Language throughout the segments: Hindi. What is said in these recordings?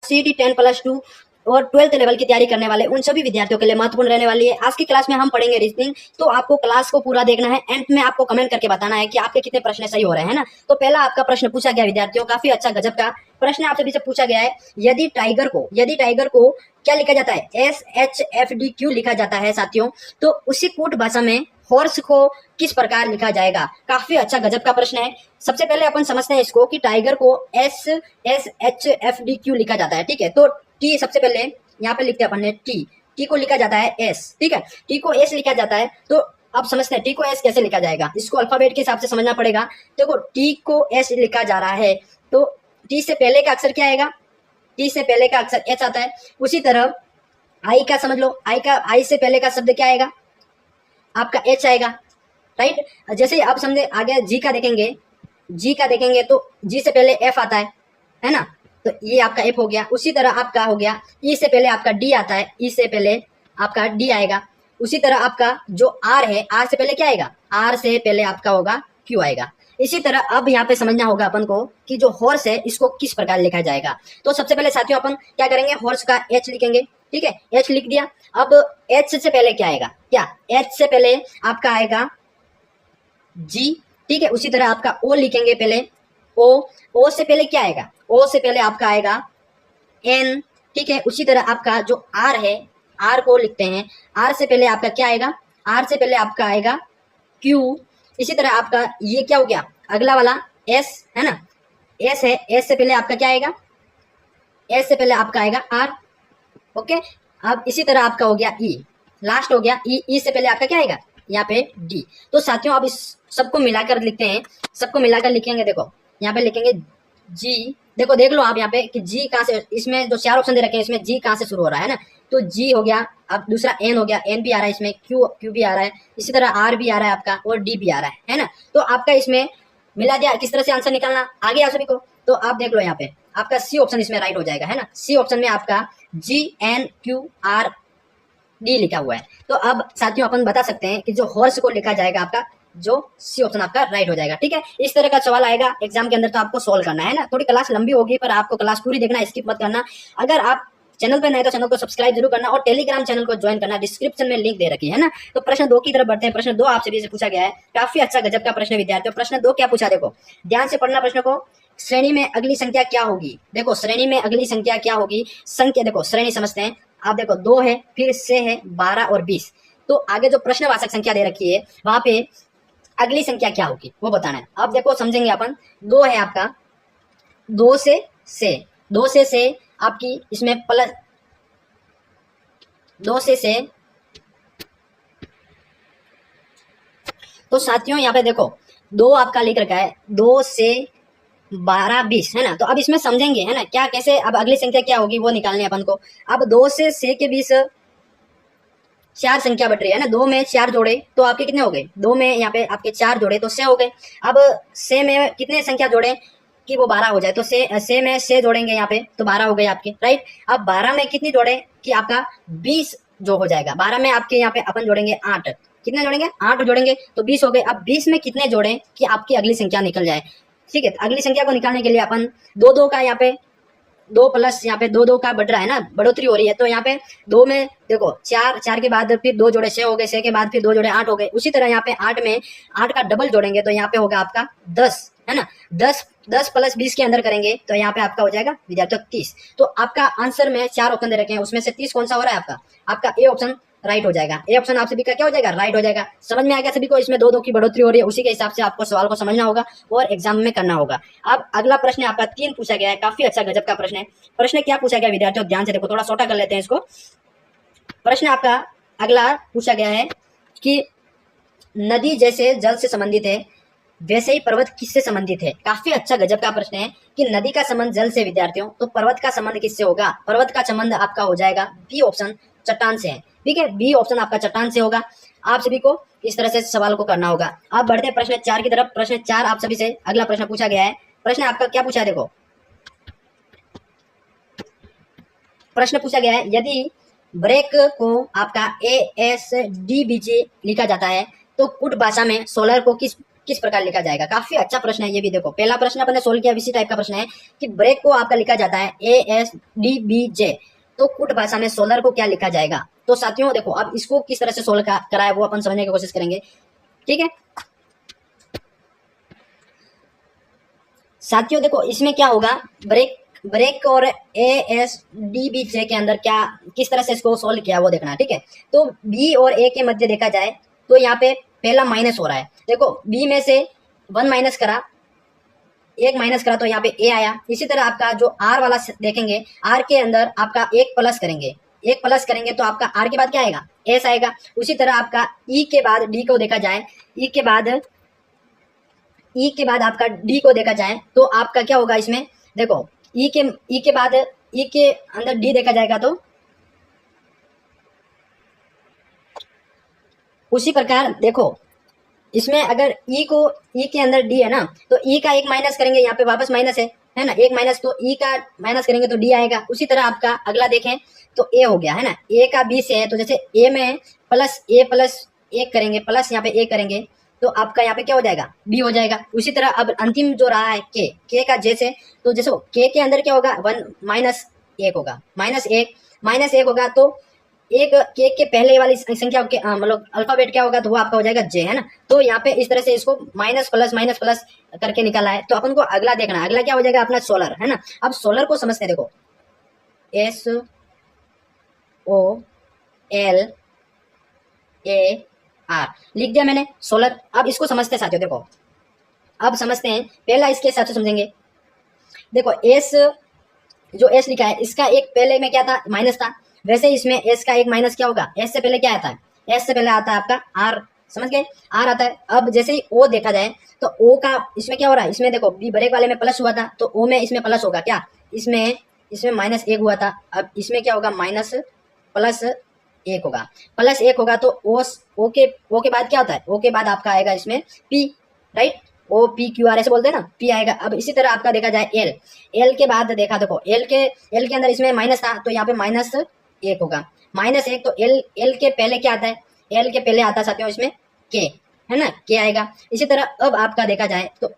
CET 10+2 और 12th लेवल की तैयारी करने वाले उन सभी विद्यार्थियों के लिए महत्वपूर्ण रहने वाली है। आज की क्लास में हम पढ़ेंगे रीजनिंग, तो आपको क्लास को पूरा देखना है। एंड में आपको कमेंट करके बताना है कि आपके कितने प्रश्न सही हो रहे हैं ना। तो पहला आपका प्रश्न पूछा गया विद्यार्थियों, काफी अच्छा गजब का प्रश्न आपसे पीछे पूछा गया है। यदि टाइगर को क्या लिखा जाता है, SHFDQ लिखा जाता है साथियों, तो उसी कूट भाषा में हॉर्स को किस प्रकार लिखा जाएगा। काफी अच्छा गजब का प्रश्न है। सबसे पहले अपन समझते हैं इसको कि टाइगर को SHFDQ लिखा जाता है, ठीक है। तो टी सबसे पहले यहाँ पे लिखते हैं अपन ने टी को लिखा जाता है एस, ठीक है। टी को एस लिखा जाता है, तो अब समझते हैं टी को एस कैसे लिखा जाएगा। इसको अल्फाबेट के हिसाब से समझना पड़ेगा। देखो टी को एस लिखा जा रहा है, तो टी से पहले का अक्षर क्या आएगा, टी से पहले का अक्षर एच आता है। उसी तरह आई का समझ लो, आई से पहले का शब्द क्या आएगा, आपका एच आएगा, राइट। जैसे आप समझे आगे जी का देखेंगे तो जी से पहले एफ आता है ना, तो ये आपका एफ हो गया। उसी तरह आपका हो गया ई से पहले आपका डी आता है, ई से पहले आपका डी आएगा। उसी तरह आपका जो आर है, आर से पहले क्या आएगा, आर से पहले आपका होगा क्यू आएगा। इसी तरह अब यहाँ पे समझना होगा अपन को कि जो हॉर्स है इसको किस प्रकार लिखा जाएगा। तो सबसे पहले साथियों अपन क्या करेंगे, हॉर्स का एच लिखेंगे, ठीक है। एच लिख दिया। अब एच से पहले क्या आएगा, क्या एच से पहले आपका आएगा जी, ठीक है। उसी तरह आपका ओ लिखेंगे पहले, ओ से पहले क्या आएगा, ओ से पहले आपका आएगा एन, ठीक है। उसी तरह आपका जो आर है, आर को लिखते हैं, आर से पहले आपका क्या आएगा, आर से पहले आपका आएगा क्यू। इसी तरह आपका ये क्या हो गया, अगला वाला एस है ना, एस है, एस से पहले आपका क्या आएगा, एस से पहले आपका आएगा आर, ओके। अब इसी तरह आपका हो गया ई, लास्ट हो गया ई से पहले आपका क्या आएगा, यहाँ पे डी। तो साथियों अब इस सबको मिलाकर लिखते हैं, सबको मिलाकर लिखेंगे। देखो यहाँ पे लिखेंगे जी, देखो देख लो आप यहाँ पे कि जी कहाँ से, इसमें जो 4 ऑप्शन दे रखे हैं इसमें जी कहाँ से शुरू हो रहा है ना, तो जी हो गया। अब दूसरा एन हो गया, एन भी आ रहा है इसमें, क्यू भी आ रहा है, इसी तरह आर भी आ रहा है आपका, और डी भी आ रहा है ना। तो आपका इसमें मिला दिया, किस तरह से आंसर निकालना आ गया सभी को। तो आप देख लो यहाँ पे आपका सी ऑप्शन इसमें राइट हो जाएगा, है ना। सी ऑप्शन में आपका GNQRD लिखा हुआ है। तो अब साथियों अपन बता सकते हैं कि जो हॉर्स को लिखा जाएगा आपका, जो सी ऑप्शन आपका राइट हो जाएगा, ठीक है। इस तरह का सवाल आएगा एग्जाम के अंदर, तो आपको सोल्व करना है ना। थोड़ी क्लास लंबी होगी पर आपको क्लास पूरी देखना, स्किप मत करना। अगर आप चैनल पे नए तो चैनल को सब्सक्राइब जरूर करना और टेलीग्राम चैनल को ज्वाइन करना, डिस्क्रिप्शन में लिंक दे रखी है ना। तो प्रश्न 2 की तरफ बढ़ते हैं। प्रश्न 2 आपसे भी पूछा गया है, काफी अच्छा गजब का प्रश्न विद्यार्थियों। प्रश्न 2 क्या पूछा, देखो ध्यान से पढ़ना प्रश्न को। श्रेणी में अगली संख्या क्या होगी, देखो श्रेणी में अगली संख्या क्या होगी। संख्या देखो, श्रेणी समझते हैं आप। देखो 2 है, फिर से है 12 और 20। तो आगे जो प्रश्नवाचक संख्या दे रखी है वहां पे अगली संख्या क्या होगी वो बताना है। अब देखो समझेंगे अपन, 2 है आपका, 2 से आपकी इसमें प्लस 2 से तो साथियों यहाँ पे देखो 2 आपका लिख रखा है, 2 से 12 20 है ना। तो अब इसमें समझेंगे है ना क्या कैसे, अब अगली संख्या क्या होगी वो निकालने अपन को। अब 2 से 6 के बीच 4 संख्या बट रही है ना, 2 में 4 जोड़े तो आपके कितने हो गए, 2 में यहाँ पे आपके 4 जोड़े तो 6 हो गए। अब 6 में कितने संख्या जोड़े कि वो 12 हो जाए, तो 6 में 6 जोड़ेंगे यहाँ पे तो 12 हो गए आपके, राइट। अब 12 में कितनी जोड़े कि आपका 20 जो हो जाएगा। 12 में आपके यहाँ पे अपन जोड़ेंगे 8, कितने जोड़ेंगे 8 जोड़ेंगे तो 20 हो गए। अब 20 में कितने जोड़े कि आपकी अगली संख्या निकल जाए, ठीक है। अगली संख्या को निकालने के लिए अपन 2 का यहाँ पे 2 प्लस यहाँ पे 2 का बढ़ रहा है ना, बढ़ोतरी हो रही है। तो यहाँ पे 2 में देखो 4 के बाद फिर 2 जोड़े 6 हो गए, 6 के बाद फिर 2 जोड़े 8 हो गए। उसी तरह यहाँ पे 8 में 8 का डबल जोड़ेंगे तो यहाँ पे होगा आपका 10 है ना। 10 प्लस 20 के अंदर करेंगे तो यहाँ पे आपका हो जाएगा विद्यार्थियों 30। तो आपका आंसर में 4 ऑप्शन दे रखे हैं, उसमें से 30 कौन सा हो रहा है आपका ए ऑप्शन राइट हो जाएगा। ए ऑप्शन आप सभी का क्या हो जाएगा, राइट हो जाएगा। समझ में आ गया सभी को, इसमें 2 की बढ़ोतरी हो रही है, उसी के हिसाब से आपको सवाल को समझना होगा और एग्जाम में करना होगा। अब अगला प्रश्न आपका 3 पूछा गया है, काफी अच्छा गजब का प्रश्न है। प्रश्न क्या पूछा गया विद्यार्थियों, ध्यान से देखो, थोड़ा छोटा कर लेते हैं इसको। प्रश्न आपका अगला पूछा गया है कि नदी जैसे जल से संबंधित है वैसे ही पर्वत किससे संबंधित है। काफी अच्छा गजब का प्रश्न है कि नदी का संबंध जल से विद्यार्थियों, तो पर्वत का संबंध किससे होगा। पर्वत का संबंध आपका हो जाएगा बी ऑप्शन, चट्टान से है, ठीक है। बी ऑप्शन आपका चट्टान से होगा। आप सभी को इस तरह से सवाल को करना होगा। आप बढ़ते हैं प्रश्न 4 की तरफ। प्रश्न 4 आप सभी से अगला प्रश्न पूछा गया है। प्रश्न आपका क्या पूछा है, देखो प्रश्न पूछा गया है, यदि ब्रेक को आपका ASDBJ लिखा जाता है तो कुट भाषा में सोलर को किस प्रकार लिखा जाएगा। काफी अच्छा प्रश्न है ये भी। देखो पहला प्रश्न अपने सोल्व किया, इसी टाइप का प्रश्न है कि ब्रेक को आपका लिखा जाता है ASDBJ, तो कुट भाषा में सोलर को क्या लिखा जाएगा। तो साथियों देखो अब इसको किस तरह से सोल्व करा है वो अपन समझने की कोशिश करेंगे, ठीक है साथियों। देखो इसमें क्या होगा, ब्रेक और ASDBJ के अंदर क्या किस तरह से इसको सोल्व किया वो देखना, ठीक है। तो B और A के मध्य देखा जाए तो यहाँ पे पहला माइनस हो रहा है। देखो B में से 1 माइनस करा, 1 माइनस करा तो यहाँ पे A आया। इसी तरह आपका जो R वाला देखेंगे, R के अंदर आपका 1 प्लस करेंगे, 1 प्लस करेंगे तो आपका R के बाद क्या आएगा, S आएगा। उसी तरह आपका E के बाद D को देखा जाए, E के बाद आपका D को देखा जाए तो आपका क्या होगा इसमें, देखो E के बाद E के अंदर D देखा जाएगा तो उसी प्रकार देखो इसमें अगर E के अंदर D है ना, तो E का 1 माइनस करेंगे, यहाँ पे वापस माइनस है ना, 1 माइनस तो E का माइनस करेंगे तो D आएगा। उसी तरह आपका अगला देखें तो A हो गया है ना, A का B से है तो जैसे A में प्लस A प्लस 1 करेंगे, प्लस यहाँ पे A करेंगे तो आपका यहाँ पे क्या हो जाएगा, B हो जाएगा। उसी तरह अब अंतिम जो रहा है K का J से, तो जैसे K के अंदर क्या होगा, 1 माइनस 1 होगा, माइनस 1 होगा तो एक केक के पहले वाली संख्या मतलब अल्फाबेट क्या होगा, तो वो आपका हो जाएगा J, है ना। तो यहाँ पे इस तरह से इसको माइनस प्लस करके निकाला है। तो अपन को अगला देखना है, अगला क्या हो जाएगा अपना सोलर, है ना। अब सोलर को समझते हैं, देखो SOLAR लिख दिया मैंने सोलर। अब इसको समझते हैं साथियों, देखो अब समझते हैं, पहला इसके हिसाब से समझेंगे। देखो जो S लिखा है इसका एक पहले में क्या था, माइनस था, वैसे इसमें S का एक माइनस क्या होगा, S से पहले क्या आता है, S से पहले आता है आपका R, समझ गए, R आता है। अब जैसे ही O देखा जाए तो O का इसमें क्या हो रहा है, इसमें देखो B ब्रेक वाले में प्लस हुआ था तो O में इसमें प्लस होगा, क्या इसमें माइनस 1 हुआ था, अब इसमें क्या होगा, माइनस प्लस 1 होगा, प्लस 1 होगा। तो O के बाद क्या होता है, O के बाद आपका आएगा इसमें P, राइट, OPQR ऐसे बोलते हैं ना, P आएगा। अब इसी तरह आपका देखा जाए L के बाद देखा, देखो L के अंदर इसमें माइनस था तो यहाँ पे माइनस 1 होगा, माइनस 1 तो L के पहले क्या आता है, L के पहले आता है साथियों इसमें K, है ना, K आएगा। इसी तरह अब आपका देखा जाए तो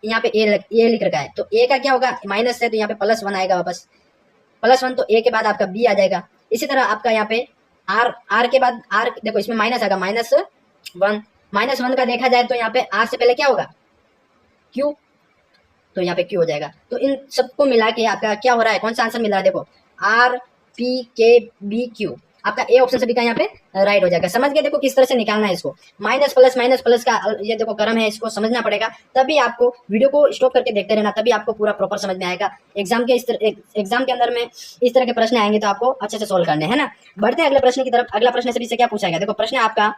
यहाँ पे A लिख रखा है तो A का क्या होगा, माइनस है तो यहाँ पे +1 आएगा, वापस +1 तो A के बाद आपका B आ जाएगा। इसी तरह आपका यहाँ पे R के बाद R, देखो इसमें माइनस आएगा, -1 का देखा जाए तो यहाँ पे R से पहले क्या होगा, Q, तो यहाँ पे Q हो जाएगा। तो इन सबको मिला के आपका क्या हो रहा है, कौन सा आंसर मिल रहा है, देखो RPKBQ, आपका ए ऑप्शन सभी का यहाँ पे राइट हो जाएगा। समझ गए, देखो किस तरह से निकालना है इसको, माइनस प्लस का ये देखो क्रम है, इसको समझना पड़ेगा, तभी आपको वीडियो को स्टॉप करके देखते रहना, तभी आपको पूरा प्रॉपर समझ में आएगा। एग्जाम के अंदर में इस तरह के प्रश्न आएंगे तो आपको अच्छे से सोल्व करने, है ना। बढ़ते हैं अगले प्रश्न की तरफ। अगला प्रश्न सभी से क्या पूछा गया, देखो प्रश्न आपका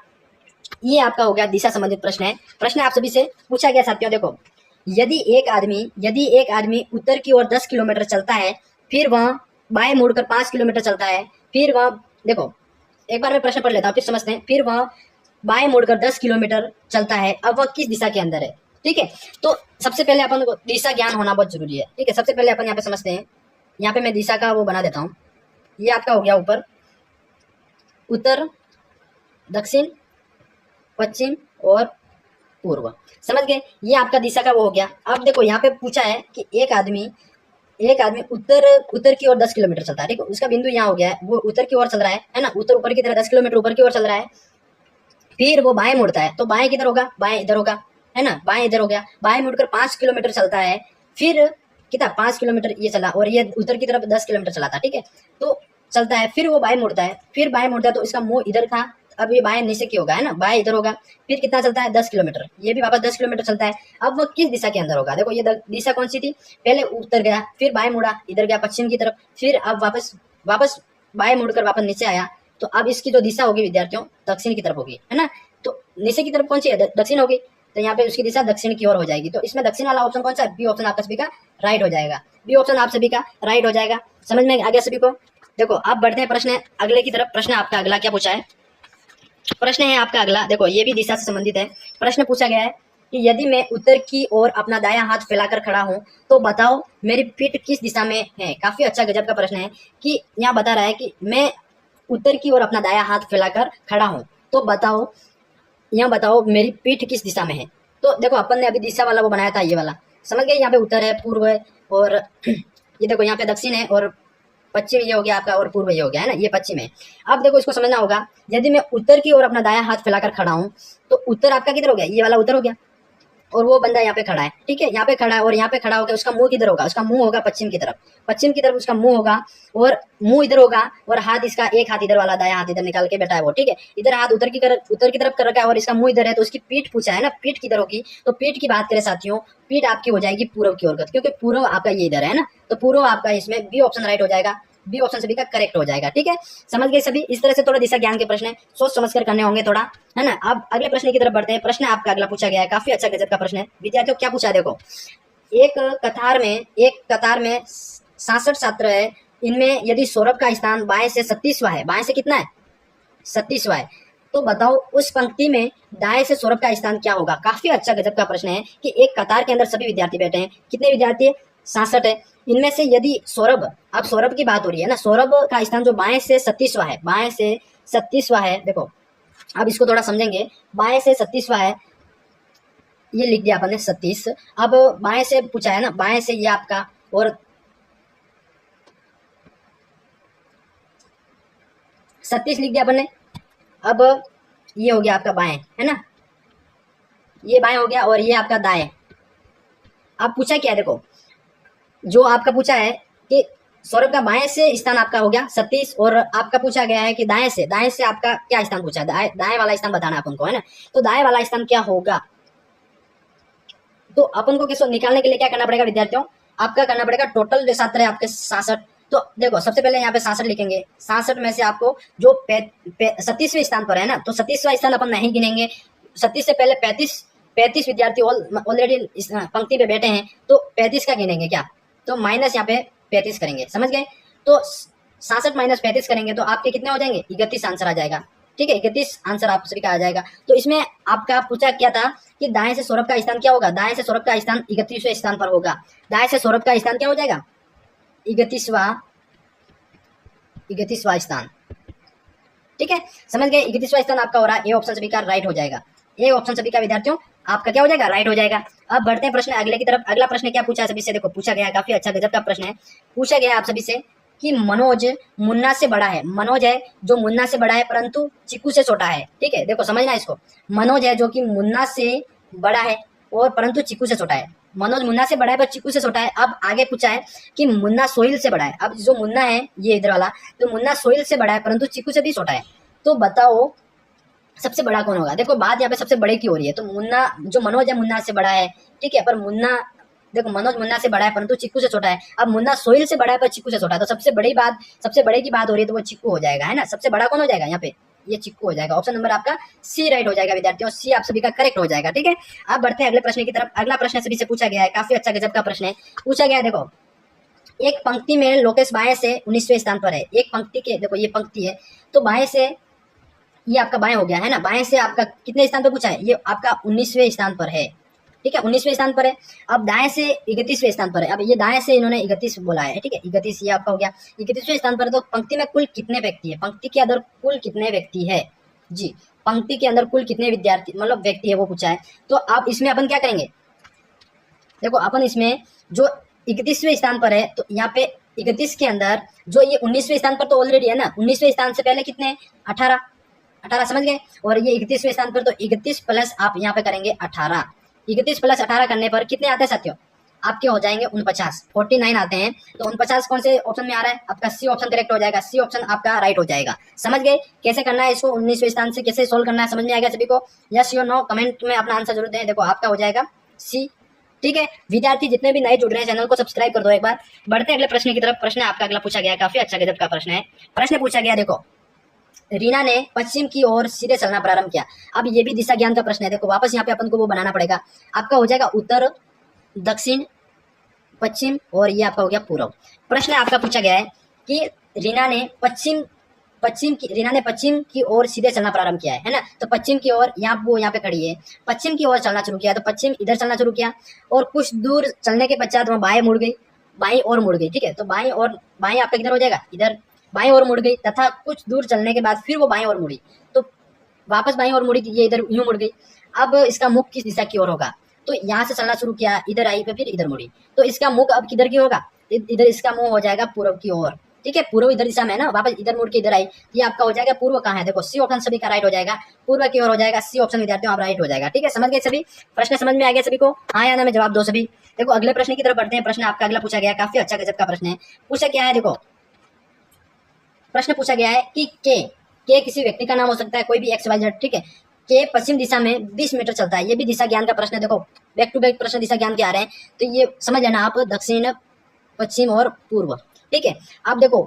ये आपका हो गया दिशा संबंधित प्रश्न है। प्रश्न आप सभी से पूछा गया साथियों, देखो यदि एक आदमी उत्तर की ओर 10 किलोमीटर चलता है, फिर वह बाएं मुड़कर 5 किलोमीटर चलता है, फिर वह, देखो एक बार मैं प्रश्न पढ़ लेता हूँ फिर समझते हैं, फिर वह बाएं मुड़कर 10 किलोमीटर चलता है, अब वह किस दिशा के अंदर है, ठीक है। तो सबसे पहले अपन को दिशा ज्ञान होना बहुत जरूरी है, ठीक है। सबसे पहले अपन यहाँ पे समझते हैं, यहाँ पे मैं दिशा का वो बना देता हूँ, ये आपका हो गया ऊपर उत्तर, दक्षिण, पश्चिम और पूर्व, समझ गए, ये आपका दिशा का वो हो गया। अब देखो यहाँ पे पूछा है कि एक आदमी उत्तर की ओर 10 किलोमीटर चलता है, ठीक है, उसका बिंदु यहाँ हो गया है, वो उत्तर की ओर चल रहा है ना, उत्तर ऊपर की तरह 10 किलोमीटर ऊपर की ओर चल रहा है, फिर वो बाएं मुड़ता है तो बाएं किधर होगा, बाएं इधर होगा, है ना, बाएं इधर हो गया, बाएं मुड़कर 5 किलोमीटर चलता है, फिर कितना 5 किलोमीटर ये चला और ये उत्तर की तरफ 10 किलोमीटर चला था, ठीक है, तो चलता है, फिर वो बाएं मुड़ता है, तो इसका मुंह इधर था, अब ये बाएं नीचे की होगा, है ना, बाएं इधर होगा, फिर कितना चलता है 10 किलोमीटर, ये भी वापस 10 किलोमीटर चलता है। अब वो किस दिशा के अंदर होगा, देखो ये दिशा कौन सी थी, पहले उत्तर गया, फिर बाएं मुड़ा, इधर गया पश्चिम की तरफ, फिर अब वापस बाएं मुड़कर वापस नीचे आया, तो अब इसकी जो दिशा होगी विद्यार्थियों दक्षिण की तरफ होगी, है ना। तो नीचे की तरफ कौन सी है, दक्षिण होगी, तो यहाँ पे उसकी दिशा दक्षिण की ओर हो जाएगी। तो इसमें दक्षिण वाला ऑप्शन कौन सा है, बी ऑप्शन आपका सभी का राइट हो जाएगा, बी ऑप्शन आप सभी का राइट हो जाएगा। समझ में आ गया सभी को। देखो अब बढ़ते हैं प्रश्न अगले की तरफ। प्रश्न आपका अगला क्या पूछा है, प्रश्न है आपका अगला, देखो ये भी दिशा से संबंधित है। प्रश्न पूछा गया है कि यदि मैं उत्तर की ओर अपना दायां हाथ फैलाकर खड़ा हूं तो बताओ मेरी पीठ किस दिशा में है। काफी अच्छा गजब का प्रश्न है कि यहाँ बता रहा है कि मैं उत्तर की ओर अपना दायां हाथ फैलाकर खड़ा हूं तो बताओ, यहाँ बताओ मेरी पीठ किस दिशा में है। तो देखो अपन ने अभी दिशा वाला वो बनाया था, ये वाला समझ गए। यहाँ पे उत्तर है, पूर्व है, और ये देखो यहाँ पे दक्षिण है, और पश्चिम ये हो गया आपका, और पूर्व ये हो गया है ना, ये पश्चिम है। अब देखो इसको समझना होगा, यदि मैं उत्तर की ओर अपना दायां हाथ फैलाकर खड़ा हूं, तो उत्तर आपका किधर हो गया, ये वाला उत्तर हो गया, और वो बंदा यहाँ पे खड़ा है, ठीक है, यहाँ पे खड़ा है, और यहाँ पे खड़ा होकर उसका मुंह किधर होगा, उसका मुंह होगा पश्चिम की तरफ, पश्चिम की तरफ उसका मुंह होगा, और मुंह इधर होगा, और हाथ इसका एक हाथ इधर वाला दायां हाथ इधर निकाल के बैठा है वो, ठीक है, इधर हाथ उत्तर की तरफ कर रखा है, और इसका मुंह इधर है, तो उसकी पीठ पूछा है ना, पीठ किधर होगी, तो पीठ की बात करें साथियों, पीठ आपकी हो जाएगी पूर्व की ओर, क्योंकि पूर्व आपका ये इधर है ना, तो पूर्व आपका इसमें बी ऑप्शन राइट हो जाएगा, बी ऑप्शन सभी का करेक्ट हो जाएगा, ठीक है, समझ गए सभी। इस तरह से थोड़ा दिशा ज्ञान के प्रश्न है, सोच समझ कर करने होंगे थोड़ा, है ना। अब अगले प्रश्न की तरफ बढ़ते हैं। प्रश्न आपका अगला पूछा गया है, काफी अच्छा गजब का प्रश्न है विद्यार्थियों। क्या पूछा है देखो, एक कतार में 67 छात्र है, इनमें यदि सौरभ का स्थान बाएं से 37वां है, बाएं से कितना है, 37वां है, तो बताओ उस पंक्ति में दाएं से सौरभ का स्थान क्या होगा। काफी अच्छा गजब का प्रश्न है कि एक कतार के अंदर सभी विद्यार्थी बैठे हैं, कितने विद्यार्थी है, 67 है, इनमें से यदि सौरभ, अब सौरभ की बात हो रही है ना, सौरभ का स्थान जो बाएं से 37वां है, बाएं से 37वां है, देखो अब इसको थोड़ा समझेंगे, बाएं से 37वां है, ये लिख दिया अपन ने 37, अब बाएं से पूछा है ना, बाएं से ये आपका, और 37 लिख दिया अपन ने, अब ये हो गया आपका बाएं, है ना, ये बाएं हो गया, और ये आपका दाएं। अब पूछा क्या है देखो, जो आपका पूछा है कि सौरभ का बाएं से स्थान आपका हो गया 37, और आपका पूछा गया है कि दाएं से आपका क्या स्थान पूछा है, दाएं वाला स्थान बताना अपन को, है ना, तो दाएं वाला स्थान क्या होगा, तो अपन को किसको निकालने के लिए क्या करना पड़ेगा विद्यार्थियों, आपका करना पड़ेगा टोटल जो छात्र है आपके 67, तो देखो सबसे पहले यहाँ पे 67 लिखेंगे, 67 में से आपको जो 37वें स्थान पर है ना, तो 37वां स्थान अपन नहीं गिनेंगे, 37 से पहले 35 विद्यार्थी ऑलरेडी पंक्ति पे बैठे हैं, तो 35 का गिनेंगे क्या, तो माइनस यहाँ पे 35 करेंगे, समझ गए, तो 67 माइनस 35 करेंगे तो आपके कितने हो जाएंगे, 31 आंसर आ जाएगा, ठीक है, 31 आंसर आप सभी का आ जाएगा। तो इसमें आपका पूछा क्या था कि दाएं से सौरभ का स्थान क्या होगा, दाएं से सौरभ का स्थान 31वें स्थान पर होगा, दाएं से सौरभ का स्थान क्या हो जाएगा, 31वां स्थान, ठीक है, समझ गए, 31वां स्थान आपका हो रहा है, ए ऑप्शन सभी का राइट हो जाएगा, ए ऑप्शन सभी का विद्यार्थियों आपका क्या हो जाएगा, राइट हो जाएगा। अब बढ़ते हैं प्रश्न अगले की तरफ। अगला प्रश्न क्या पूछा है सभी से, देखो पूछा गया है, काफी अच्छा गजब का प्रश्न है, पूछा गया है आप सभी से कि मनोज मुन्ना से बड़ा है, मनोज है जो मुन्ना से बड़ा है परंतु चिक्कू से छोटा है, ठीक है, देखो समझना इसको, मनोज है जो कि मुन्ना से बड़ा है और परंतु चिक्कू से छोटा है, मनोज मुन्ना से बड़ा है पर चिक्कू से छोटा है। अब आगे पूछा है कि मुन्ना सोहिल से बड़ा है, अब जो मुन्ना है ये इधर वाला, तो मुन्ना सोहिल से बड़ा है परंतु चिक्कू से भी छोटा है, तो बताओ सबसे बड़ा कौन होगा। देखो बात यहाँ पे सबसे बड़े की हो रही है, तो मुन्ना जो मनोज है मुन्ना से बड़ा है, ठीक है, पर मुन्ना देखो मनोज मुन्ना से बड़ा है परंतु चिक्कू से छोटा है, अब मुन्ना सोहिल से बड़ा है पर चिक्कू से छोटा है, तो सबसे बड़े की बात हो रही है, तो वो चिक्कू हो जाएगा, है ना, सबसे बड़ा कौन हो जाएगा यहाँ पे, ये चिक्कू हो जाएगा, ऑप्शन नंबर आपका सी राइट हो जाएगा विद्यार्थियों, सी आप सभी का करेक्ट हो जाएगा, ठीक है। अब बढ़ते हैं अगले प्रश्न की तरफ। अगला प्रश्न सभी से पूछा गया है, काफी अच्छा गजब का प्रश्न है, पूछा गया है देखो, एक पंक्ति में लोकेश बाएं से 19वें स्थान पर है, एक पंक्ति के देखो ये पंक्ति है, तो बाएं से ये आपका बाएं हो गया है ना, बाएं से आपका कितने स्थान पर पूछा है, ये आपका 19वें स्थान पर है, ठीक है, 19वें स्थान पर है। अब दाएं से 31वें स्थान पर है, अब ये दाएं से इन्होंने 31 बोला है, ठीक है, 31 ये आपका हो गया 31वें स्थान पर है। तो पंक्ति में कुल कितने व्यक्ति है, पंक्ति के अंदर कुल कितने व्यक्ति है जी, पंक्ति के अंदर कुल कितने विद्यार्थी मतलब व्यक्ति है वो पूछा है। तो अब इसमें अपन क्या करेंगे, देखो अपन इसमें जो 31वें स्थान पर है, तो यहाँ पे 31 के अंदर जो ये 19वें स्थान पर तो ऑलरेडी है ना, 19वें स्थान से पहले कितने 18 समझ गए, और ये 31वें स्थान पर, तो 31 प्लस आप यहाँ पे करेंगे 18, 31 प्लस 18 करने पर कितने आते हैं साथियों, आपके हो जाएंगे 49 आते हैं। तो 49 कौन से ऑप्शन में आ रहा है, आपका सी ऑप्शन करेक्ट हो जाएगा, सी ऑप्शन आपका राइट हो जाएगा। समझ गए कैसे करना है इसको, 19वें स्थान से कैसे सोल्व करना है, समझ में आएगा सभी को, यस या नो कमेंट में अपना आंसर जरूर दें। देखो आपका हो जाएगा सी, ठीक है। विद्यार्थी जितने भी नए जुड़ रहे हैं चैनल को सब्सक्राइब कर दो एक बार। बढ़ते हैं अगले प्रश्न की तरफ। प्रश्न आपका अगला पूछा गया, काफी अच्छा गजब का प्रश्न है। प्रश्न पूछा गया देखो, रीना ने पश्चिम की ओर सीधे चलना प्रारंभ किया। अब ये भी दिशा ज्ञान का प्रश्न है, देखो वापस यहाँ पे अपन को वो बनाना पड़ेगा, आपका हो जाएगा उत्तर, दक्षिण, पश्चिम और ये आपका हो गया पूर्व। प्रश्न आपका पूछा गया है कि रीना ने पश्चिम की ओर सीधे चलना प्रारंभ किया है ना, तो पश्चिम की ओर वो यहाँ पे खड़ी है, पश्चिम की ओर चलना शुरू किया, तो पश्चिम इधर चलना शुरू किया और कुछ दूर चलने के पश्चात वह बाएं और मुड़ गई, ठीक है। तो बाएं आपका किधर हो जाएगा, इधर बाएं ओर मुड़ गई, तथा कुछ दूर चलने के बाद फिर वो बाएं ओर मुड़ी, तो वापस बाएं ओर मुड़ी, ये इधर यूं मुड़ गई। अब इसका मुख किस दिशा की ओर होगा, तो यहाँ से चलना शुरू किया, इधर आई फिर इधर मुड़ी, तो इसका मुख अब किधर की होगा, इधर इसका मुंह हो जाएगा पूर्व की ओर। ठीक है, पूर्व इधर दिशा में है ना, वापस इधर मुड़ के इधर आई, ये आपका हो जाएगा पूर्व कहाँ है, देखो सी ऑप्शन सभी का राइट हो जाएगा, पूर्व की ओर हो जाएगा, सी ऑप्शन विद्यार्थियों आप राइट हो जाएगा। ठीक है, समझ गए सभी, प्रश्न समझ में आ गया सभी को, हाँ या ना में जवाब दो सभी। देखो अगले प्रश्न की तरफ बढ़ते हैं, प्रश्न आपका अगला पूछा गया, काफी अच्छा गजब का प्रश्न है। पूछा क्या है, देखो प्रश्न पूछा गया है कि के किसी व्यक्ति का नाम हो सकता है, कोई भी एक्स वाई जेड। ठीक है, के पश्चिम दिशा में 20 मीटर चलता है, ये भी दिशा ज्ञान का प्रश्न है। देखो बैक टू बैक प्रश्न दिशा ज्ञान के आ रहे हैं, तो ये समझ लेना आप, दक्षिण पश्चिम और पूर्व। ठीक है, आप देखो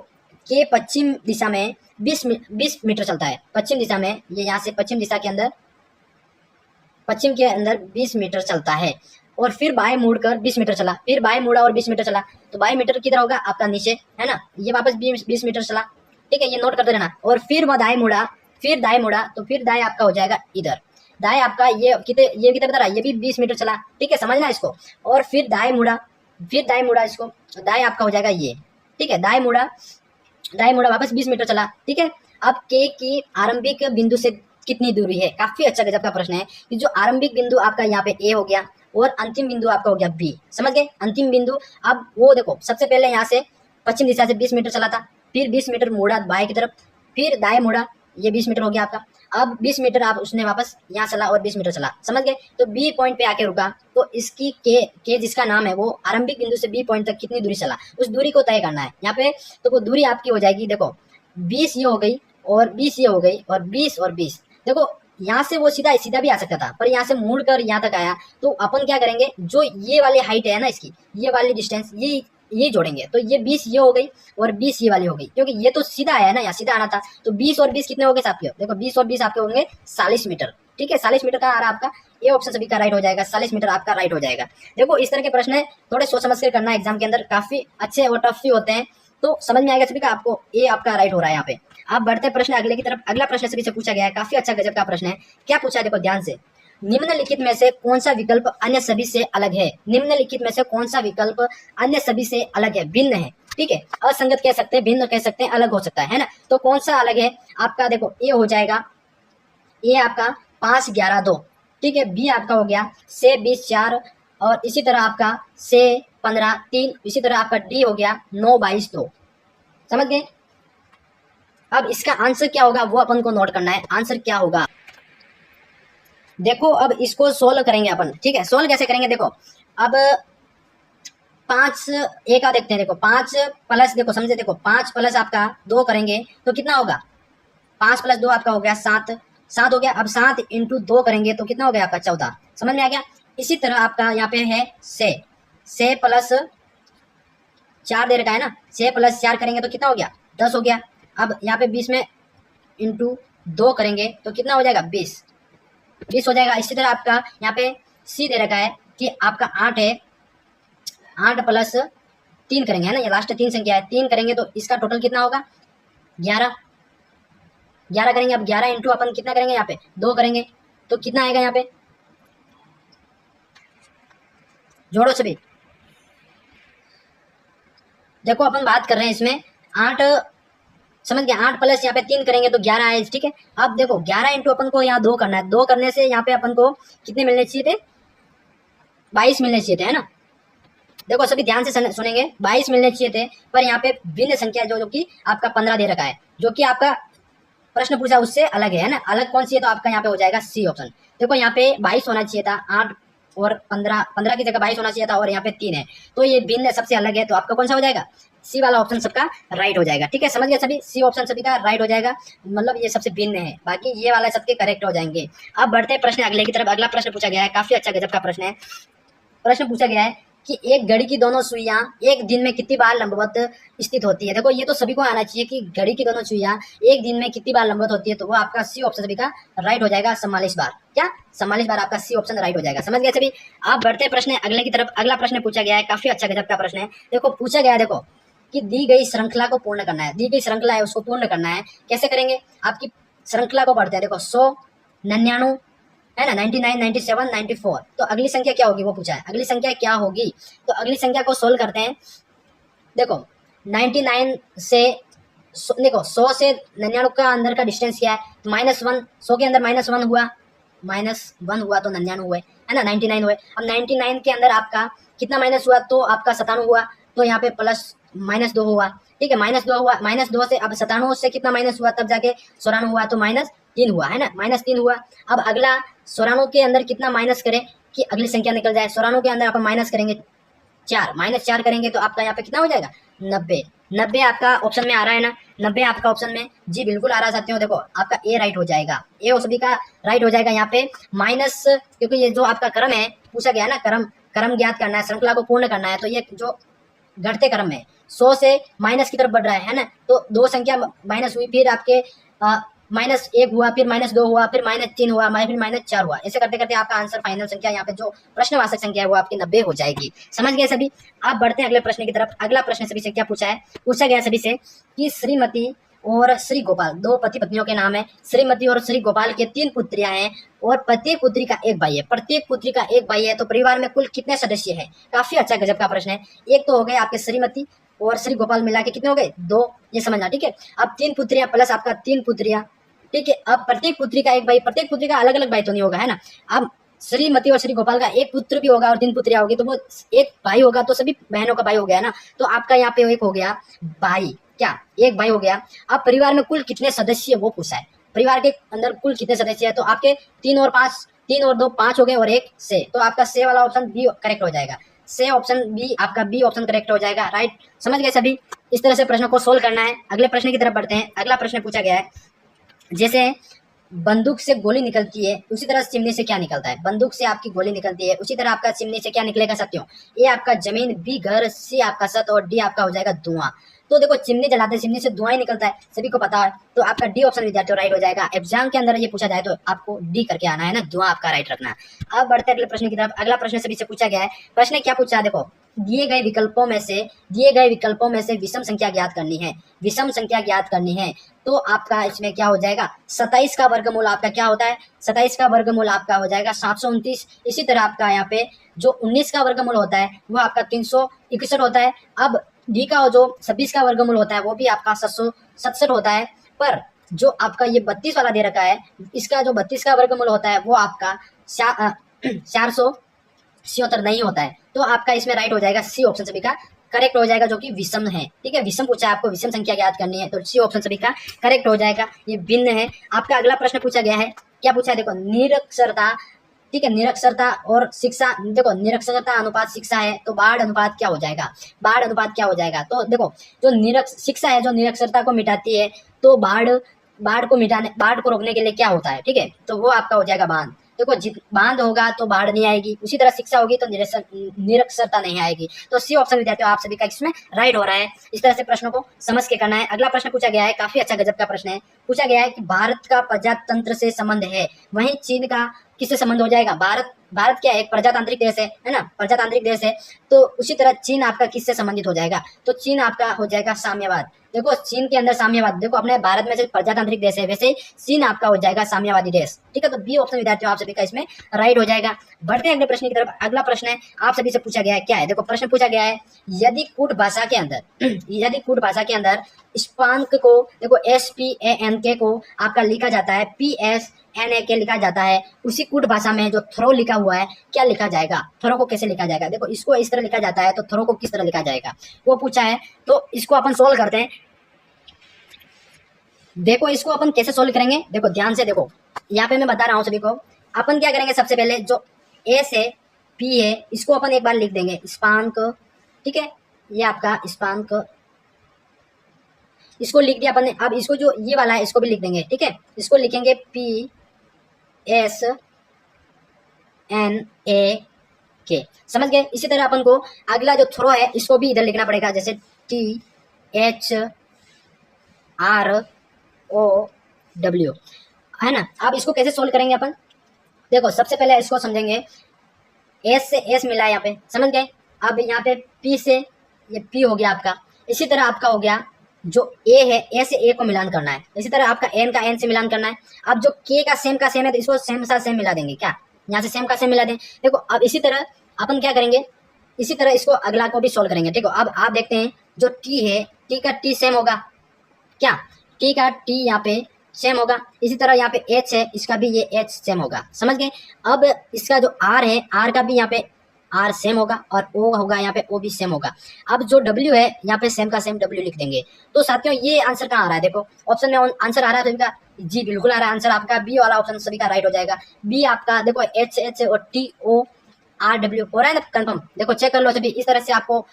के पश्चिम दिशा में 20 मीटर चलता है, पश्चिम दिशा में, ये यहाँ से पश्चिम दिशा के अंदर, पश्चिम के अंदर 20 मीटर चलता है, और फिर बाएं मुड़कर 20 मीटर चला, फिर बाएं मुड़ा और 20 मीटर चला, तो बाएं मीटर किधर होगा आपका नीचे है ना, ये वापस 20 मीटर चला। ठीक है, ये नोट करते रहना, और फिर वह दाएं मुड़ा, फिर दाएं मुड़ा, तो फिर दाएं आपका हो जाएगा इधर, दाएं आपका ये कितने बता रहा है, ये भी 20 मीटर चला। ठीक है, समझना इसको, और फिर दाएं मुड़ा, फिर दाएं मुड़ा इसको, दाएं आपका हो जाएगा ये। ठीक है, दाएं मुड़ा वापस 20 मीटर चला। ठीक है, अब के की आरंभिक बिंदु से कितनी दूरी है, काफी अच्छा गजब का प्रश्न है कि जो आरंभिक बिंदु आपका यहाँ पे ए हो गया और अंतिम बिंदु आपका हो गया बी, समझ गए, अंतिम बिंदु। अब वो देखो सबसे पहले यहाँ से पश्चिम दिशा से 20 मीटर चला था, फिर 20 मीटर मुड़ा बाएं की तरफ, फिर दाएं मुड़ा, ये 20 मीटर हो गया आपका, अब 20 मीटर आप उसने वापस यहाँ चला और 20 मीटर चला, समझ गए, तो बी पॉइंट पे आके रुका, तो इसकी के जिसका नाम है वो आरंभिक बिंदु से बी पॉइंट तक कितनी दूरी चला, उस दूरी को तय करना है यहाँ पे। तो वो दूरी आपकी हो जाएगी, देखो 20 ये हो गई और 20 ये हो गई और 20 और 20, देखो यहाँ से वो सीधा भी आ सकता था, पर यहाँ से मुड़ कर यहाँ तक आया, तो अपन क्या करेंगे, जो ये वाली हाइट है ना इसकी, ये वाली डिस्टेंस ये जोड़ेंगे, तो ये 20 ये हो गई और 20 ये वाली हो गई, क्योंकि ये तो सीधा आया ना, यहाँ सीधा आना था, तो 20 और 20 कितने हो गए आपके, देखो 20 और 20 आपके होंगे 40 मीटर। ठीक है, 40 मीटर का आ रहा है आपका, ये ऑप्शन सभी का राइट हो जाएगा, 40 मीटर आपका राइट हो जाएगा। देखो इस तरह के प्रश्न है, थोड़े सोच समझ कर करना, एग्जाम के अंदर काफी अच्छे और टफ भी होते हैं, तो समझ में आएगा सभी का, आपको ए आपका राइट हो रहा है यहाँ पे। आप बढ़ते प्रश्न अगले की तरफ, अगला प्रश्न सभी से पूछा गया है, काफी अच्छा गजब का प्रश्न है। क्या पूछा है, देखो ध्यान से, निम्नलिखित में से कौन सा विकल्प अन्य सभी से अलग है, निम्नलिखित में से कौन सा विकल्प अन्य सभी से अलग है, भिन्न है। ठीक है, असंगत कह सकते हैं, भिन्न कह सकते हैं, अलग हो सकता है ना, तो कौन सा अलग है आपका, देखो ए हो जाएगा, ए आपका 5 11 2। ठीक है, बी आपका हो गया से 20 4, और इसी तरह आपका से 15 3, इसी तरह आपका डी हो गया 9 22 2, समझ गए। अब इसका आंसर क्या होगा वो अपन को नोट करना है, आंसर क्या होगा, देखो अब इसको सोल्व करेंगे अपन। ठीक है, सोल्व कैसे करेंगे, देखो अब 5 ए का देखते हैं, देखो 5 प्लस, देखो समझे, देखो 5 प्लस आपका 2 करेंगे तो कितना होगा, 5 प्लस 2 आपका हो गया 7 हो गया। अब 7 इंटू 2 करेंगे तो कितना हो गया आपका 14, समझ में आ गया। इसी तरह आपका यहाँ पे है से प्लस 4 दे रखा है ना, से प्लस 4 करेंगे तो कितना हो गया 10 हो गया। अब यहाँ पे 20 में इंटू 2 करेंगे तो कितना हो जाएगा 20 हो जाएगा। इसी तरह आपका यहाँ पे सी दे रखा है कि आपका 8 है, 8 प्लस 3 करेंगे है ना, ये लास्ट 3 संख्या है, 3 करेंगे तो इसका टोटल कितना होगा 11 करेंगे। अब 11 इंटू अपन कितना करेंगे, यहाँ पे 2 करेंगे तो कितना आएगा, यहाँ पे जोड़ो सभी। देखो अपन बात कर रहे हैं इसमें 8, समझ गया, 8 प्लस यहाँ पे 3 करेंगे तो 11 आए। ठीक है, अब देखो 11 इंटू अपन को यहाँ 2 करना है, 2 करने से यहाँ पे अपन को कितने मिलने चाहिए थे, 22 मिलने चाहिए थे है ना। देखो सभी ध्यान से सुनेंगे, 22 मिलने चाहिए थे, पर यहाँ पे भिन्न संख्या जो कि आपका 15 दे रखा है, जो कि आपका प्रश्न पूछा उससे अलग है ना, अलग कौन सी है, तो आपका यहाँ पे हो जाएगा सी ऑप्शन। देखो यहाँ पे 22 होना चाहिए था, 8 और 15 की जगह 22 होना चाहिए था, और यहाँ पे 3 है, तो ये भिन्न सबसे अलग है, तो आपका कौन सा हो जाएगा, सी वाला ऑप्शन सबका राइट हो जाएगा। ठीक है, समझ गए सभी, सी ऑप्शन सभी का राइट हो जाएगा, मतलब ये सबसे भिन्न है, बाकी ये वाला सबके करेक्ट हो जाएंगे। अब बढ़ते हैं प्रश्न अगले की तरफ, अगला प्रश्न पूछा गया है, काफी अच्छा गजब का प्रश्न है। प्रश्न पूछा गया है कि एक घड़ी की दोनों सुइयां एक दिन में कितनी बार लंबवत स्थित होती है। देखो ये तो सभी को आना चाहिए कि घड़ी की दोनों सुइयां एक दिन में कितनी बार लंबवत होती है, तो वो आपका सी ऑप्शन सभी का राइट हो जाएगा, 44 बार। क्या 44 बार आपका सी ऑप्शन राइट हो जाएगा, समझ गए सभी। आप बढ़ते प्रश्न अगले की तरफ, अगला प्रश्न पूछा गया है, काफी अच्छा गजब का प्रश्न है। देखो पूछा गया है, देखो कि दी गई श्रृंखला को पूर्ण करना है, दी गई श्रृंखला है उसको पूर्ण करना है, कैसे करेंगे, आपकी श्रृंखला को पढ़ते हैं, देखो 100 99 है ना, 99 97 94, तो अगली संख्या क्या होगी वो पूछा है, अगली संख्या क्या होगी, तो अगली संख्या को सोल्व करते हैं। देखो 99 से देखो 100 से 99 का अंदर का डिस्टेंस क्या है, तो -1, 100 के अंदर -1 हुआ, -1 हुआ तो 99 हुए, है ना, 99 हुए। अब 99 के अंदर आपका कितना माइनस हुआ, तो आपका 97 हुआ, तो यहाँ पे प्लस -2 हुआ, ठीक है, -2 हुआ, -2 से अब 97 से कितना माइनस हुआ, तब जाके 94 हुआ, तो -3 हुआ, है ना, -3 हुआ। अब अगला 94 के अंदर कितना माइनस करें कि अगली संख्या निकल जाए। 94 के अंदर आप माइनस करेंगे 4, -4 करेंगे तो आपका यहाँ पे कितना हो जाएगा 90। 90 आपका ऑप्शन में आ रहा है ना, 90 आपका ऑप्शन में जी बिल्कुल आ रहा है साथियों। देखो आपका ए राइट हो जाएगा, ए और सभी का राइट हो जाएगा यहाँ पे माइनस, क्योंकि ये जो आपका क्रम है पूछा गया ना, क्रम ज्ञात करना है, श्रृंखला को पूर्ण करना है, तो ये जो घटते क्रम में 100 से माइनस की तरफ बढ़ रहा है ना, तो 2 संख्या माइनस हुई, फिर आपके -1 हुआ, फिर -2 हुआ, फिर -3 हुआ, फिर -4 हुआ। ऐसे करते करते आपका आंसर फाइनल संख्या यहाँ पे जो प्रश्नवाचक संख्या है वो आपकी 90 हो जाएगी। समझ गए सभी। आप बढ़ते हैं अगले प्रश्न की तरफ। अगला प्रश्न सभी से क्या पूछा है, पूछा गया सभी से कि श्रीमती और श्री गोपाल, 2 पति पत्नियों के नाम है। श्रीमती और श्री गोपाल के 3 पुत्रियां हैं और प्रत्येक पुत्री का एक भाई है। प्रत्येक पुत्री का एक भाई है, तो परिवार में कुल कितने सदस्य हैं। काफी अच्छा गजब का प्रश्न है। एक तो हो गए आपके श्रीमती और श्री गोपाल मिला के कितने हो गए 2, ये समझना, ठीक है। अब 3 पुत्रियां प्लस आपका 3 पुत्रियां, ठीक है। अब प्रत्येक पुत्री का एक भाई, प्रत्येक पुत्री का अलग अलग भाई तो नहीं होगा, है ना। अब श्रीमती और श्री गोपाल का एक पुत्र भी होगा और 3 पुत्रियां होगी, तो वो एक भाई होगा, तो सभी बहनों का भाई हो गया ना। तो आपका यहाँ पे एक हो गया भाई, क्या एक भाई हो गया। अब परिवार में कुल कितने सदस्य वो पूछा है, परिवार के अंदर कुल कितने सदस्य है, तो आपके 3 और 2 5 हो गए और 1 से, तो आपका से वाला ऑप्शन बी करेक्ट हो जाएगा। से ऑप्शन बी, आपका बी ऑप्शन करेक्ट हो जाएगा, राइट। समझ गए सभी। इस तरह से प्रश्नों को सोल्व करना है। अगले प्रश्न की तरफ बढ़ते हैं। अगला प्रश्न पूछा गया है, जैसे बंदूक से गोली निकलती है उसी तरह चिमनी से क्या निकलता है। बंदूक से आपकी गोली निकलती है, उसी तरह आपका चिमनी से क्या निकलेगा साथियों। ए आपका जमीन, बी घर, सी आपका सत और डी आपका हो जाएगा धुआं। तो देखो चिमनी जलाते हैं, चिमनी से धुआं ही निकलता है, सभी को पता है। तो आपका डी ऑप्शन विद्यार्थियों राइट हो जाएगा। एग्जाम के अंदर ये पूछा जाए तो आपको डी करके आना है ना, धुआं आपका राइट रखना है। अब बढ़ते हैं अगले प्रश्न की तरफ। अगला प्रश्न सभी से पूछा गया है। प्रश्न क्या पूछा है, देखो दिए गए विकल्पों में से विषम संख्या ज्ञात करनी है। विषम संख्या ज्ञात करनी है, तो आपका इसमें क्या हो जाएगा 27 का वर्गमूल आपका क्या होता है, 27 का वर्गमूल आपका हो जाएगा 729। इसी तरह आपका यहाँ पे जो 19 का वर्गमूल होता है वो आपका 361 होता है। अब डी का जो 26 का वर्गमूल होता है वो भी आपका 767 होता है। पर जो आपका ये 32 वाला दे रखा है, इसका जो 32 का वर्गमूल होता है वो आपका 476 नहीं होता है। तो आपका इसमें राइट हो जाएगा सी ऑप्शन सभी का करेक्ट हो जाएगा, जो कि विषम है, ठीक है। विषम पूछा है आपको, विषम संख्या ज्ञात करनी है, तो सी ऑप्शन सभी का करेक्ट हो जाएगा। ये भिन्न है। आपका अगला प्रश्न पूछा गया है, क्या पूछा है, देखो निरक्षरता, ठीक है। निरक्षरता और शिक्षा, देखो निरक्षरता अनुपात शिक्षा है, तो बाढ़ अनुपात क्या हो जाएगा, बाढ़ अनुपात क्या हो जाएगा। तो देखो जो शिक्षा है जो निरक्षरता को मिटाती है, तो बाढ़ को रोकने के लिए क्या होता है, ठीक है, तो वो आपका हो जाएगा बांध। देखो बांध होगा तो बाढ़ नहीं आएगी, उसी तरह शिक्षा होगी तो निरक्षरता नहीं आएगी। तो सी ऑप्शन विद्यार्थियों आप सभी का इसमें राइट हो रहा है। इस तरह से प्रश्नों को समझ के करना है। अगला प्रश्न पूछा गया है, काफी अच्छा गजब का प्रश्न है। पूछा गया है कि भारत का प्रजातंत्र से संबंध है, वहीं चीन का किससे संबंध हो जाएगा। भारत क्या है, एक प्रजातांत्रिक देश है ना, प्रजातांत्रिक देश है। तो उसी तरह चीन आपका किससे संबंधित हो जाएगा, तो चीन आपका हो जाएगा साम्यवाद। देखो चीन के अंदर साम्यवाद, देखो अपने भारत में से प्रजातांत्रिक देश है, वैसे ही चीन आपका हो जाएगा साम्यवादी देश, ठीक है। तो बी ऑप्शन विद्यार्थियों आप सभी का इसमें राइट हो जाएगा। बढ़ते हैं अगले प्रश्न की तरफ। अगला प्रश्न है आप सभी से पूछा गया है, क्या है, देखो प्रश्न पूछा गया है, यदि कूट भाषा के अंदर स्पांक को, देखो SPANK को आपका लिखा जाता है PSNAK लिखा जाता है, उसी कूट भाषा में जो थ्रो लिखा हुआ है क्या लिखा जाएगा, थ्रो को कैसे लिखा जाएगा। देखो इसको इस तरह लिखा जाता है, तो थ्रो को किस तरह लिखा जाएगा वो पूछा है। तो इसको अपन सोल्व करते हैं। देखो इसको अपन कैसे सोल्व करेंगे, देखो ध्यान से देखो, यहाँ पे मैं बता रहा हूँ सभी को। अपन क्या करेंगे, सबसे पहले जो ए से पी है इसको अपन एक बार लिख देंगे स्पांक, ठीक है। ये आपका स्पांक, इसको लिख दिया अपन ने। अब इसको जो ये वाला है इसको भी लिख देंगे, ठीक है। इसको लिखेंगे PSNAK, समझ गए। इसी तरह अपन को अगला जो थ्रो है इसको भी इधर लिखना पड़ेगा, जैसे THROW, है ना। अब इसको कैसे सोल्व करेंगे अपन, देखो सबसे पहले इसको समझेंगे। एस से एस मिला है यहाँ पे, समझ गए। अब यहाँ पे पी से ये पी हो गया आपका। इसी तरह आपका हो गया जो ए है, ए से ए को मिलान करना है। इसी तरह आपका एन का एन से मिलान करना है। अब जो के का सेम है तो इसको सेम सा सेम मिला देंगे, क्या यहाँ से सेम का सेम मिला दें। देखो अब इसी तरह अपन क्या करेंगे, इसी तरह इसको अगला को भी सोल्व करेंगे, ठीक है। अब आप देखते हैं जो टी है, टी का टी सेम होगा क्या, टी का टी यहाँ पे सेम होगा। इसी तरह यहाँ पे एच है, इसका भी ये एच सेम होगा। समझ गए। अब इसका जो आर है, आर का भी यहाँ पे आर सेम होगा और ओ होगा यहाँ पे ओ भी सेम होगा। अब जो डब्ल्यू है यहाँ पे सेम का सेम डब्ल्यू लिख देंगे। तो साथियों ये आंसर कहाँ आ रहा है, देखो ऑप्शन में आंसर आ रहा है सभी का, जी बिल्कुल आ रहा है आंसर आपका, बी वाला ऑप्शन सभी का राइट हो जाएगा। बी आपका देखो एच एच और टी ओ आर डब्ल्यू हो रहा है ना कंफर्म, देखो चेक कर लो सभी। इस तरह से आपको